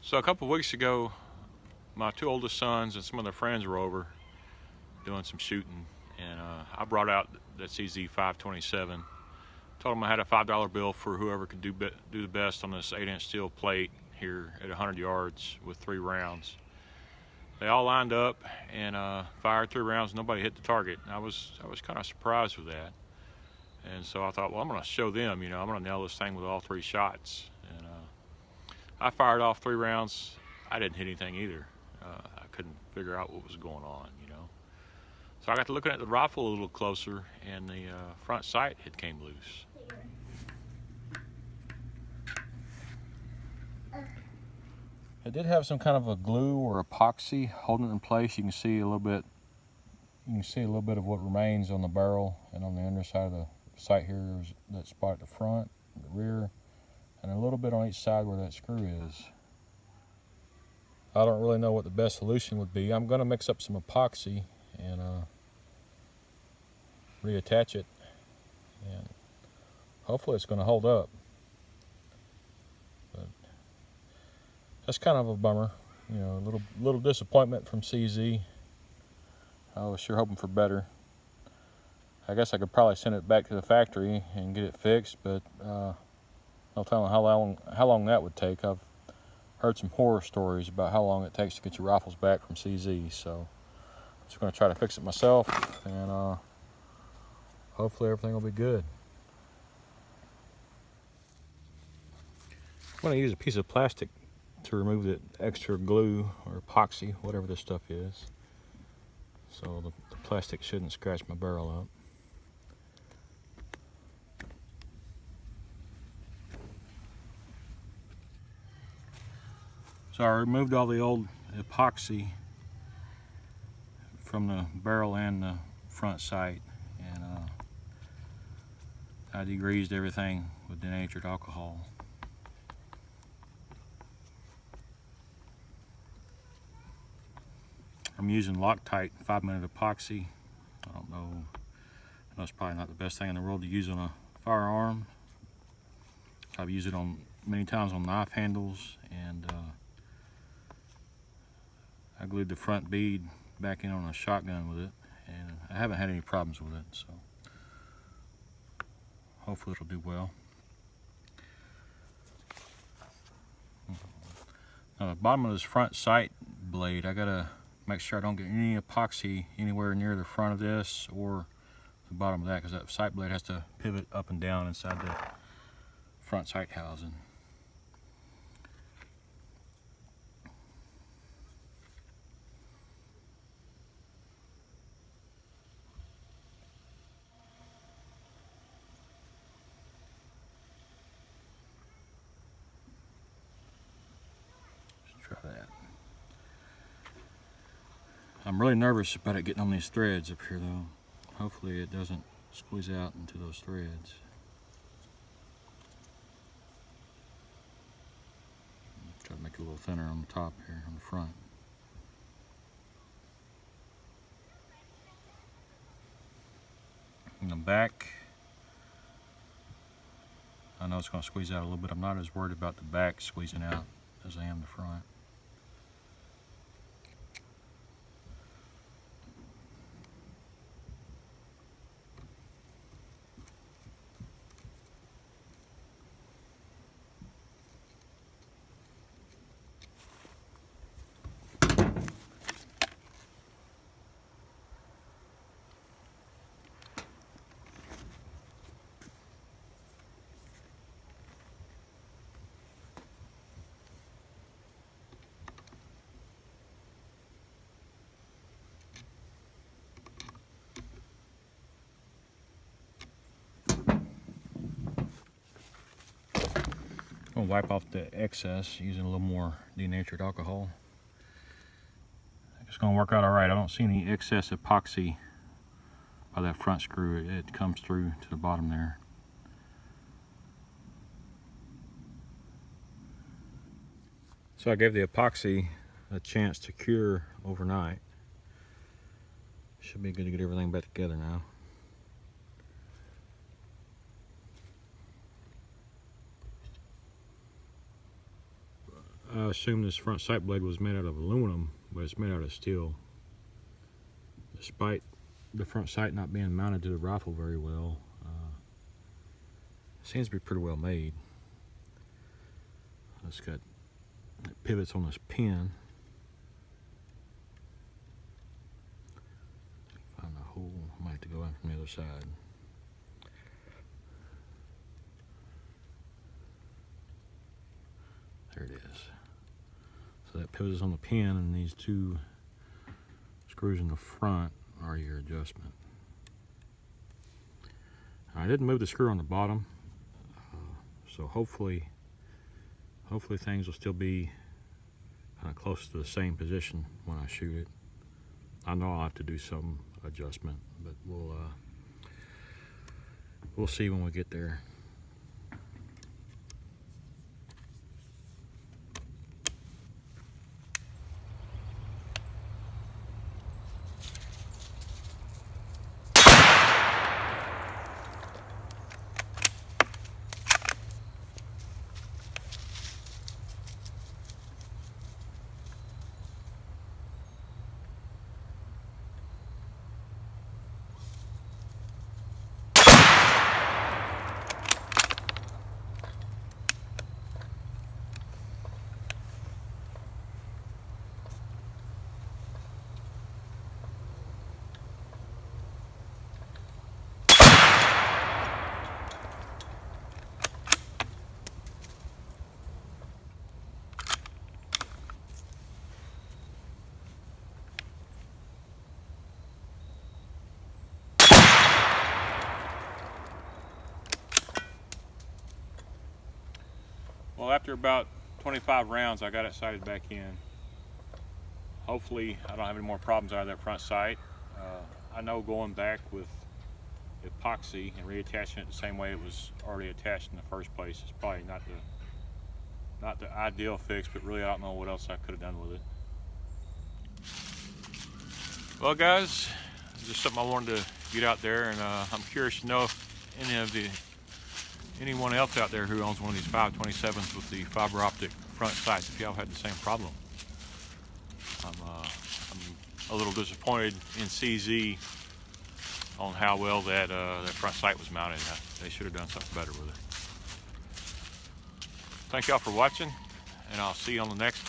So a couple of weeks ago, my two oldest sons and some of their friends were over doing some shooting, and I brought out that CZ 527. Told them I had a $5 bill for whoever could do the best on this 8-inch steel plate here at 100 yards with 3 rounds. They all lined up and fired 3 rounds. Nobody hit the target. I was kind of surprised with that, and so I thought, well, I'm going to show them. I'm going to nail this thing with all 3 shots. And I fired off 3 rounds. I didn't hit anything either. I couldn't figure out what was going on. So I got to looking at the rifle a little closer, and the front sight had came loose. It did have some kind of a glue or epoxy holding it in place. You can see a little bit. You can see a little bit of what remains on the barrel and on the underside of the sight here. There's that spot at the front, the rear, and a little bit on each side where that screw is. I don't really know what the best solution would be. I'm going to mix up some epoxy and reattach it, and hopefully it's going to hold up. But that's kind of a bummer, a little disappointment from CZ. I was sure hoping for better. I guess I could probably send it back to the factory and get it fixed, but no telling how long that would take. I've heard some horror stories about how long it takes to get your rifles back from CZ, so I'm just going to try to fix it myself, and hopefully everything will be good. I'm going to use a piece of plastic to remove the extra glue or epoxy, whatever this stuff is, so the plastic shouldn't scratch my barrel up. So I removed all the old epoxy from the barrel and the front sight, and I degreased everything with denatured alcohol. I'm using Loctite 5-minute epoxy. I know it's probably not the best thing in the world to use on a firearm. I've used it on many times on knife handles, and I glued the front bead back in on a shotgun with it, and I haven't had any problems with it, so hopefully it'll do well. Now the bottom of this front sight blade, I gotta make sure I don't get any epoxy anywhere near the front of this or the bottom of that, because that sight blade has to pivot up and down inside the front sight housing. Try that. I'm really nervous about it getting on these threads up here though. Hopefully it doesn't squeeze out into those threads. Try to make it a little thinner on the top here, on the front. In the back, I know it's going to squeeze out a little bit. I'm not as worried about the back squeezing out as I am the front. I'm going to wipe off the excess using a little more denatured alcohol. I think it's going to work out alright. I don't see any excess epoxy by that front screw. It comes through to the bottom there. So I gave the epoxy a chance to cure overnight. Should be good to get everything back together now. I assumed this front sight blade was made out of aluminum, but it's made out of steel. Despite the front sight not being mounted to the rifle very well, it seems to be pretty well made. It's got pivots on this pin. Find a hole. I might have to go in from the other side. There it is. So that pivot is on the pin, and these two screws in the front are your adjustment. I didn't move the screw on the bottom, so hopefully things will still be kind of close to the same position when I shoot it. I know I'll have to do some adjustment, but we'll see when we get there. Well, after about 25 rounds, I got it sighted back in. Hopefully, I don't have any more problems out of that front sight. I know going back with epoxy and reattaching it the same way it was already attached in the first place is probably not the ideal fix, but really I don't know what else I could have done with it. Well, guys, just something I wanted to get out there, and I'm curious to know if anyone else out there who owns one of these 527s with the fiber optic front sights, if y'all had the same problem. I'm a little disappointed in CZ on how well that front sight was mounted. They should have done something better with it. Thank y'all for watching, and I'll see you on the next